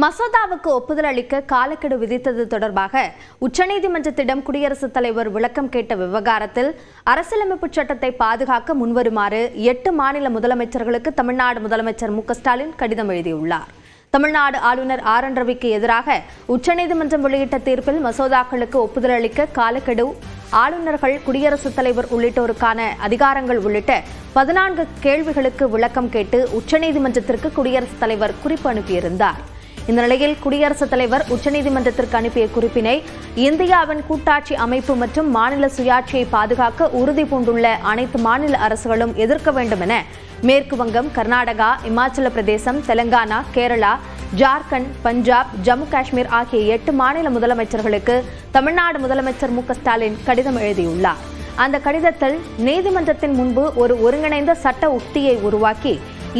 மசோதாவுக்கு ஒப்புதல் அளிக்க காலக்கெடு விதித்தது தொடர்பாக உச்சநீதிமன்றத்திடம் குடியரசுத் தலைவர் விளக்கம் கேட்ட விவகாரத்தில் அரசியலமைப்பு சட்டத்தை பாதுகாக்க முன்வருமாறு 8 மாநில முதலமைச்சர்களுக்கு தமிழ்நாடு முதலமைச்சர் மு.க.ஸ்டாலின் கடிதம் எழுதியுள்ளார். தமிழ்நாடு ஆளுநர் ஆர்.என். ரவிக்கு எதிராக உச்சநீதிமன்றம் வெளியிட்ட தீர்ப்பில் மசோதாக்களுக்கு ஒப்புதல் அளிக்க காலக்கெடு, ஆளுநர்கள், குடியரசுத் தலைவர் உள்ளிட்டோருக்கான அதிகாரங்கள் உள்ளிட்ட 14 கேள்விகளுக்கு விளக்கம் கேட்டு உச்சநீதிமன்றத்திற்கு குடியரசுத் தலைவர் குறிப்பு அனுப்பியிருந்தார். இந்த நிலையில் குடியரசுத் தலைவர் உச்சநீதிமன்றத்திற்கு அனுப்பிய குறிப்பினை இந்தியாவின் கூட்டாட்சி அமைப்பு மற்றும் மாநில சுயாட்சியை பாதுகாக்க உறுதி பூண்டுள்ள அனைத்து மாநில அரசுகளும் எதிர்க்க வேண்டும் என மேற்கு வங்கம், கர்நாடகா, இமாச்சல பிரதேசம், தெலங்கானா, கேரளா, ஜார்க்கண்ட், பஞ்சாப், ஜம்மு காஷ்மீர் ஆகிய 8 மாநில முதலமைச்சர்களுக்கு தமிழ்நாடு முதலமைச்சர் மு.க.ஸ்டாலின் கடிதம் எழுதியுள்ளார். அந்த கடிதத்தில் நீதிமன்றத்தின் முன்பு ஒரு ஒருங்கிணைந்த சட்ட உத்தியை உருவாக்கி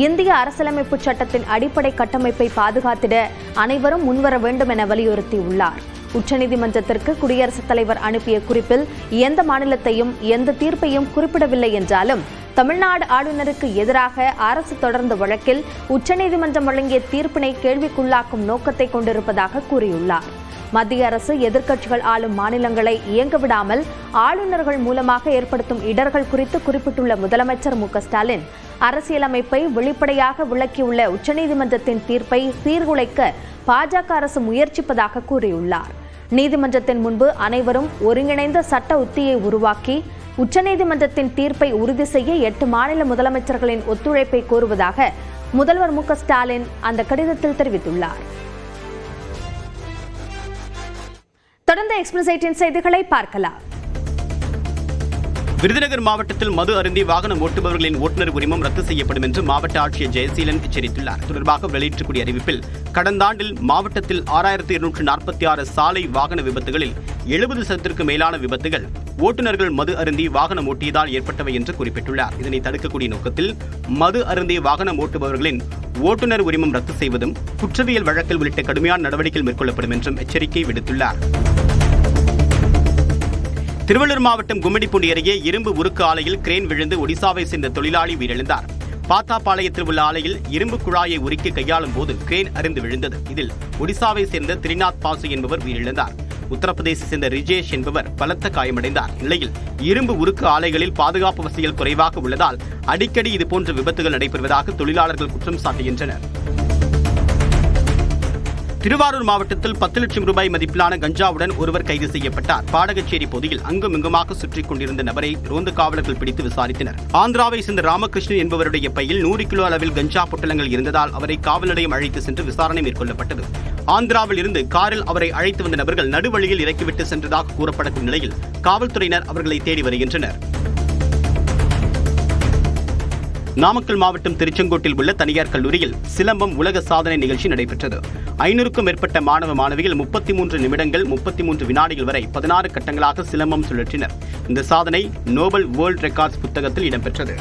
இந்திய அரசியலமைப்பு சட்டத்தின் அடிப்படை கட்டமைப்பை பாதுகாத்திட அனைவரும் முன்வர வேண்டும் என வலியுறுத்தியுள்ளார். உச்சநீதிமன்றத்திற்கு குடியரசுத் தலைவர் அனுப்பிய குறிப்பில் எந்த மாநிலத்தையும் எந்த தீர்ப்பையும் குறிப்பிடவில்லை என்றாலும் தமிழ்நாடு ஆளுநருக்கு எதிராக அரசு தொடர்ந்த வழக்கில் உச்சநீதிமன்றம் வழங்கிய தீர்ப்பினை கேள்விக்குள்ளாக்கும் நோக்கத்தை கொண்டிருப்பதாக கூறியுள்ளார். மத்திய அரசு எதிர்க்கட்சிகள் ஆளும் மாநிலங்களை இயங்க விடாமல் ஆளுநர்கள் மூலமாக ஏற்படுத்தும் இடர்கள் குறித்து குறிப்பிட்டுள்ள முதலமைச்சர் மு.க.ஸ்டாலின் அரசியலமைப்பை வெளிப்படையாக விளக்கியுள்ள உச்சநீதிமன்றத்தின் தீர்ப்பை சீர்குலைக்க பாஜக அரசு முயற்சிப்பதாக கூறியுள்ளார். நீதிமன்றத்தின் முன்பு அனைவரும் ஒருங்கிணைந்த சட்ட உத்தியை உருவாக்கி உச்சநீதிமன்றத்தின் தீர்ப்பை உறுதி செய்ய 8 மாநில முதலமைச்சர்களின் ஒத்துழைப்பை கோருவதாக முதல்வர் மு.க.ஸ்டாலின் அந்த கடிதத்தில் தெரிவித்துள்ளார். தொடர்ந்து எக்ஸ்பிரஸ் 18 செய்திகளை பார்க்கலாம். விருதுநகர் மாவட்டத்தில் மது அருந்தி வாகனம் ஓட்டுபவர்களின் ஓட்டுநர் உரிமம் ரத்து செய்யப்படும் என்று மாவட்ட ஆட்சியர் ஜெயசீலன் எச்சரித்துள்ளார். தொடர்பாக வெளியிடக்கூடிய அறிவிப்பில் கடந்த ஆண்டில் மாவட்டத்தில் 6246 சாலை வாகன விபத்துகளில் 70% மேலான விபத்துகள் ஓட்டுநர்கள் மது அருந்தி வாகனம் ஓட்டியதால் ஏற்பட்டவை என்று குறிப்பிட்டுள்ளார். இதனை தடுக்கக்கூடிய நோக்கத்தில் மது அருந்தி வாகனம் ஓட்டுபவர்களின் ஓட்டுநர் உரிமம் ரத்து செய்வதும் குற்றவியல் வழக்கில் உள்ளிட்ட கடுமையான நடவடிக்கைகள் மேற்கொள்ளப்படும் என்றும் எச்சரிக்கை விடுத்துள்ளார். திருவள்ளூர் மாவட்டம் கும்மிடிப்பூண்டி அருகே இரும்பு உருக்கு ஆலையில் கிரேன் விழுந்து ஒடிசாவை சேர்ந்த தொழிலாளி உயிரிழந்தார். பாத்தாபாளையத்தில் உள்ள ஆலையில் இரும்பு குழாயை உருக்கி கையாளும் போது கிரேன் அருந்து விழுந்தது. இதில் ஒடிசாவை சேர்ந்த திரிநாத் பாசு என்பவர் உயிரிழந்தார். உத்தரப்பிரதேச சேர்ந்த ரிஜேஷ் என்பவர் பலத்த காயமடைந்தார். இந்நிலையில் இரும்பு உருக்கு ஆலைகளில் பாதுகாப்பு வசதிகள் குறைவாக உள்ளதால் அடிக்கடி இதுபோன்ற விபத்துகள் நடைபெறுவதாக தொழிலாளர்கள் குற்றம் சாட்டுகின்றனர். திருவாரூர் மாவட்டத்தில் 10 லட்சம் ரூபாய் மதிப்பிலான கஞ்சாவுடன் ஒருவர் கைது செய்யப்பட்டார். பாடகச்சேரி பகுதியில் அங்கும் இங்குமாக சுற்றிக் கொண்டிருந்த நபரை ரோந்து காவலர்கள் பிடித்து விசாரித்தனர். ஆந்திராவை சேர்ந்த ராமகிருஷ்ணன் என்பவருடைய பையில் 100 கிலோ அளவில் கஞ்சா பொட்டலங்கள் இருந்ததால் அவரை காவல் நிலையம் அழைத்து சென்று விசாரணை மேற்கொள்ளப்பட்டது. ஆந்திராவில் இருந்து காரில் அவரை அழைத்து வந்த நபர்கள் நடுவழியில் இறக்கிவிட்டு சென்றதாக கூறப்படக்கூடிய நிலையில் காவல்துறையினர் அவர்களை தேடி வருகின்றனர். நாமக்கல் மாவட்டம் திருச்செங்கோட்டில் உள்ள தனியார் கல்லூரியில் சிலம்பம் உலக சாதனை நிகழ்ச்சி நடைபெற்றது. 500க்கும் மேற்பட்ட மாணவ மாணவிகள் 33 நிமிடங்கள் 33 வினாடிகள் வரை 16 கட்டங்களாக சிலம்பம் சுழற்றினர். இந்த சாதனை நோபல் வேர்ல்ட் ரெக்கார்ட்ஸ் புத்தகத்தில் இடம்பெற்றது.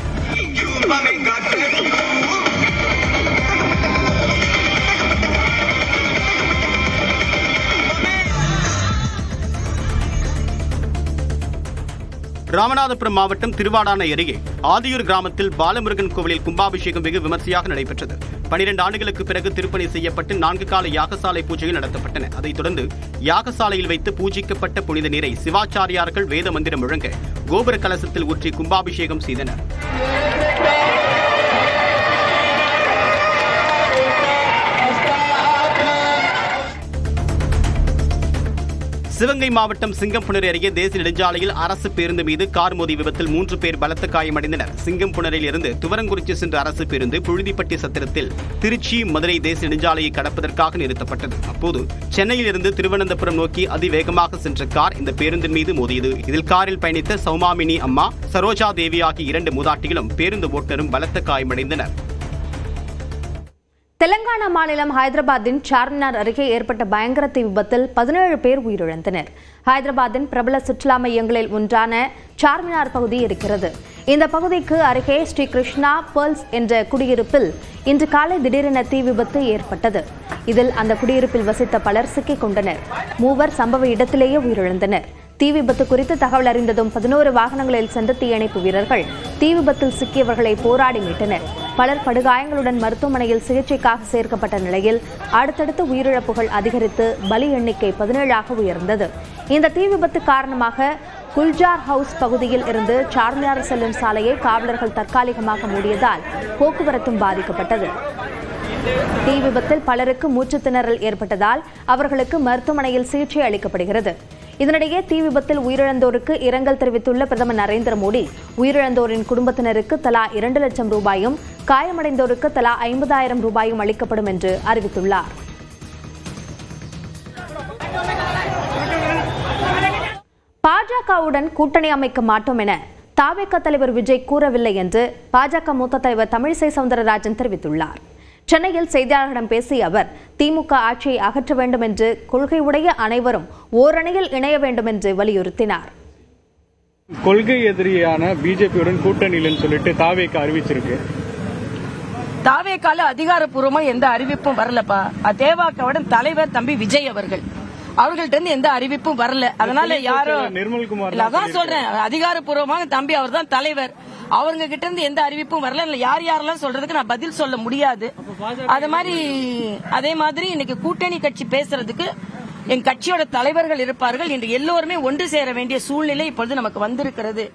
ராமநாதபுரம் மாவட்டம் திருவாடானை அருகே ஆதியூர் கிராமத்தில் பாலமுருகன் கோவிலில் கும்பாபிஷேகம் வெகு விமர்சையாக நடைபெற்றது. 12 ஆண்டுகளுக்கு பிறகு திருப்பணி செய்யப்பட்டு 4 கால யாகசாலை பூஜைகள் நடத்தப்பட்டன. அதைத் தொடர்ந்து யாகசாலையில் வைத்து பூஜிக்கப்பட்ட புனித நீரை சிவாச்சாரியார்கள் வேத மந்திரம் முழங்க கோபுர கலசத்தில் ஊற்றி கும்பாபிஷேகம் செய்தனர். சிவகங்கை மாவட்டம் சிங்கம்புணரி அருகே தேசிய நெடுஞ்சாலையில் அரசு பேருந்து மீது கார் மோதி விபத்தில் 3 பேர் பலத்த காயமடைந்தனர். சிங்கம்புணரில் இருந்து துவரங்குறிச்சி சென்ற அரசு பேருந்து புழுதிப்பட்டி சத்திரத்தில் திருச்சி மதுரை தேசிய நெடுஞ்சாலையை கடப்பதற்காக நிறுத்தப்பட்டது. அப்போது சென்னையில் இருந்து திருவனந்தபுரம் நோக்கி அதிவேகமாக சென்ற கார் இந்த பேருந்தின் மீது மோதியது. இதில் காரில் பயணித்த சௌமாமினி அம்மா, சரோஜா தேவி ஆகிய 2 மூதாட்டிகளும் பேருந்து ஓட்டுநரும் பலத்த காயமடைந்தனர். தெலங்கானா மாநிலம் ஹைதராபாத்தின் சார்மினார் அருகே ஏற்பட்ட பயங்கர தீ விபத்தில் 17 பேர் உயிரிழந்தனர். ஹைதராபாத்தின் பிரபல சுற்றுலா மையங்களில் ஒன்றான சார்மினார் பகுதி இருக்கிறது. இந்த பகுதிக்கு அருகே ஸ்ரீ கிருஷ்ணா பேர்ல்ஸ் என்ற குடியிருப்பில் இன்று காலை திடீரென தீ விபத்து ஏற்பட்டது. இதில் அந்த குடியிருப்பில் வசித்த பலர் சிக்கிக் கொண்டனர். 3 சம்பவ இடத்திலேயே உயிரிழந்தனர். தீ விபத்து குறித்து தகவல் அறிந்ததும் 11 வாகனங்களில் சென்ற தீயணைப்பு வீரர்கள் தீ விபத்தில் சிக்கியவர்களை போராடி மீட்டனர். பலர் படுகாயங்களுடன் மருத்துவமனையில் சிகிச்சைக்காக சேர்க்கப்பட்ட நிலையில் அடுத்தடுத்து உயிரிழப்புகள் அதிகரித்து பலி எண்ணிக்கை 17ஆக உயர்ந்தது. இந்த தீ விபத்து காரணமாக குல்ஜார் ஹவுஸ் பகுதியில் இருந்து சார்மினார் செல்லும் சாலையை காவலர்கள் தற்காலிகமாக மூடியதால் போக்குவரத்தும் பாதிக்கப்பட்டது. தீ விபத்தில் பலருக்கு மூச்சு திணறல் ஏற்பட்டதால் அவர்களுக்கு மருத்துவமனையில் சிகிச்சை அளிக்கப்படுகிறது. இதனிடையே தீ விபத்தில் உயிரிழந்தோருக்கு இரங்கல் தெரிவித்துள்ள பிரதமர் நரேந்திர மோடி, உயிரிழந்தோரின் குடும்பத்தினருக்கு தலா 2 லட்சம் ரூபாயும் காயமடைந்தோருக்கு தலா 50,000 ரூபாயும் அளிக்கப்படும் என்று அறிவித்துள்ளார். பாஜகவுடன் கூட்டணி அமைக்க மாட்டோம் என தவேக தலைவர் விஜய் கூறவில்லை என்று பாஜக மூத்த தலைவர் தமிழிசை சவுந்தரராஜன் தெரிவித்துள்ளார். சென்னையில் செய்தியாளர்களிடம் பேசிய அவர், திமுக ஆட்சியை அகற்ற வேண்டும் என்று கொள்கை உடைய அனைவரும் ஓரணியில் இணைய வேண்டும் என்று வலியுறுத்தினார். கொள்கை எதிரியான பிஜேபியுடன் கூட்டணியில்னு சொல்லிட்டு தவேக அறிவிச்சிருக்கு. தவேகால அதிகாரப்பூர்வமா எந்த அறிவிப்பும் வரலப்பா. தேவாக்காவோட தலைவர் தம்பி விஜய் அவர்கள்ட்ட இருந்து எந்த அறிவிப்பும் வரல. அதனால யாரும் நிர்மல்குமார் அதான் சொல்றேன், அதிகாரப்பூர்வமாக தம்பி அவர் தான் தலைவர், அவங்க கிட்ட இருந்து எந்த அறிவிப்பும் வரல. இல்ல யாரெல்லாம் சொல்றதுக்கு நான் பதில் சொல்ல முடியாது. அதே மாதிரி இன்னைக்கு கூட்டணி கட்சி பேசுறதுக்கு என் கட்சியோட தலைவர்கள் இருப்பார்கள். இன்று எல்லோருமே ஒன்று சேர வேண்டிய சூழ்நிலை இப்பொழுது நமக்கு வந்திருக்கிறது.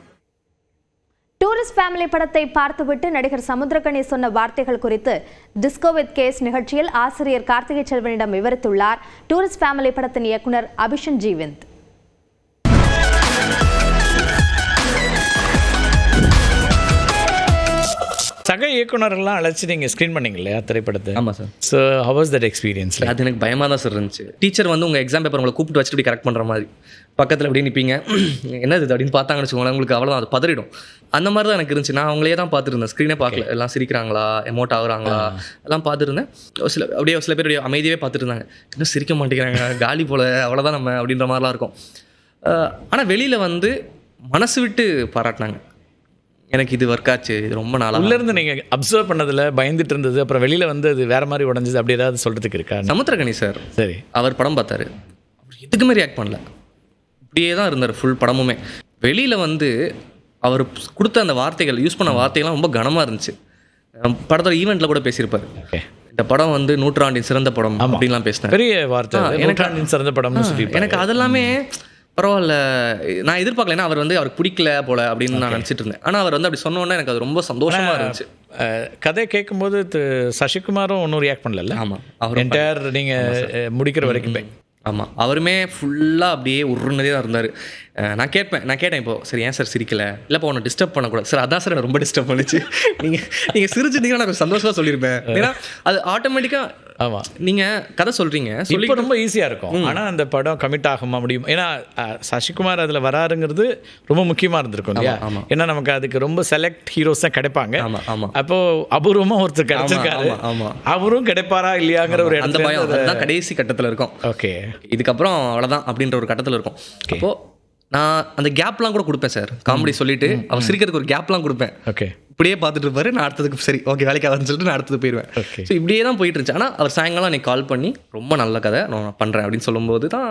டூரிஸ்ட் ஃபேமிலி படத்தை பார்த்துவிட்டு நடிகர் சமுத்திரக்கனி சொன்ன வார்த்தைகள் குறித்து டிஸ்கோ வித் கேஸ் நிகழ்ச்சியில் ஆசிரியர் கார்த்திகை செல்வனிடம் விவரித்துள்ளார் டூரிஸ்ட் ஃபேமிலி படத்தின் இயக்குனர் அபிஷன் ஜீவந்த். சக இயக்குனரெல்லாம் அழைச்சி நீங்கள் ஸ்க்ரீன் பண்ணீங்க இல்லையா திரைப்படத்தை? ஆமாம் sir. So how was that experience? அது எனக்கு பயமாக தான் சார் இருந்துச்சு. டீச்சர் வந்து உங்கள் எக்ஸாம் பேப்பர் உங்களை கூப்பிட்டு வச்சுட்டு கரெக்ட் பண்ணுற மாதிரி பக்கத்தில் அப்படியே நிற்பீங்க, என்னது அப்படின்னு பார்த்தாங்கன்னு வச்சுக்கோங்களேன், உங்களுக்கு அவ்வளோதான், அது பதறிடும். அந்த மாதிரி தான் எனக்கு இருந்துச்சு. நான் அவங்களே தான் பார்த்துருந்தேன், ஸ்க்ரீனே பார்க்கல. எல்லாம் சிரிக்கிறாங்களா, எமோட் ஆகுறாங்களா எல்லாம் பார்த்துருந்தேன். சில பேர் அமைதியாகவே பார்த்துட்டு இருந்தாங்க, இன்னும் சிரிக்க மாட்டேங்கிறாங்க, காலி போல், அவ்வளோதான் நம்ம அப்படின்ற மாதிரிலாம் இருக்கும். ஆனால் வெளியில் வந்து மனசு விட்டு பாராட்டினாங்க, எனக்கு இது ஒர்க் ஆச்சு, இது ரொம்ப நாளாக. உள்ளேருந்து நீங்கள் அப்சர்வ் பண்ணதில் பயந்துட்டு இருந்தது, அப்புறம் வெளியில் வந்து அது வேறு மாதிரி உடஞ்சிது, அப்படி ஏதாவது சொல்கிறதுக்கு இருக்கா? சமுத்திரக்கனி சார், சரி, அவர் படம் பார்த்தாரு, எதுக்குமே ரியாக்ட் பண்ணல, இப்படியே தான் இருந்தார் ஃபுல் படமுமே. வெளியில் வந்து அவர் கொடுத்த அந்த வார்த்தைகள், யூஸ் பண்ண வார்த்தைகள்லாம் ரொம்ப கனமாக இருந்துச்சு. படத்தோட ஈவெண்ட்டில் கூட பேசியிருப்பார், இந்த படம் வந்து நூற்றாண்டின் சிறந்த படம் அப்படின்லாம் பேசினேன். பெரிய வார்த்தை, நூற்றாண்டின் சிறந்த படம்னு சொல்லி. எனக்கு அதெல்லாமே பரவாயில்ல, நான் எதிர்பார்க்கல. ஏன்னா அவருக்கு பிடிக்கல போல அப்படின்னு நான் நினச்சிட்டு இருந்தேன். ஆனால் அவர் வந்து அப்படி சொன்னோன்னே எனக்கு அது ரொம்ப சந்தோஷமாக இருந்துச்சு. கதை கேட்கும்போது சசிகுமாரும் ஒன்றும் ரியாக்ட் பண்ணல. ஆமாம், அவர் என்டையர் நீங்கள் முடிக்கிற வரைக்கும். ஆமாம், அவருமே ஃபுல்லாக அப்படியே உருன்னதே தான் இருந்தார். நான் கேட்டேன் இப்போ, சரி ஏன் சார் சிரிக்கலை? இல்லைப்பா உன்னை டிஸ்டர்ப் பண்ணக்கூடாது சார். அதான் சார் எனக்கு ரொம்ப டிஸ்டர்ப் பண்ணிச்சு. நீங்கள் சிரிச்சிட்டீங்கன்னா நான் சந்தோஷமாக சொல்லியிருப்பேன். ஏன்னா அது ஆட்டோமேட்டிக்காக, ஆமாம், நீங்கள் கதை சொல்கிறீங்க சொல்லி ரொம்ப ஈஸியாக இருக்கும். ஆனால் அந்த படம் கமிட் ஆகுமா முடியும்? ஏன்னா சசிகுமார் அதில் வராருங்கிறது ரொம்ப முக்கியமாக இருந்திருக்கும் இல்லையா? ஏன்னா நமக்கு அதுக்கு ரொம்ப செலக்ட் ஹீரோஸ் தான் கிடைப்பாங்க. அப்போ அபூர்வமாக ஒருத்தர் கிடைச்சிருக்காரு, அவரும் கிடைப்பாரா இல்லையாங்கிற ஒரு அந்த பயம் அதுதான் கடைசி கட்டத்தில் இருக்கும். ஓகே, இதுக்கப்புறம் அவ்வளோதான் அப்படின்ற ஒரு கட்டத்தில் இருக்கும். அப்போது நான் அந்த கேப்லாம் கூட கொடுப்பேன் சார். காமெடி சொல்லிட்டு அவர் சிரிக்கிறதுக்கு ஒரு கேப்லாம் கொடுப்பேன். ஓகே, இப்படியே பார்த்துட்டு இருப்பாரு, நான் அடுத்ததுக்கு சரி ஓகே வேலைக்கு ஆகுதுன்னு சொல்லிட்டு நான் அடுத்தது போயிடுவேன். ஸோ இப்படியே தான் போயிட்டு இருந்துச்சு. ஆனால் அவர் சாயங்காலம் எனக்கு கால் பண்ணி ரொம்ப நல்ல கதை நான் பண்ணுறேன் அப்படின்னு சொல்லும்போது தான்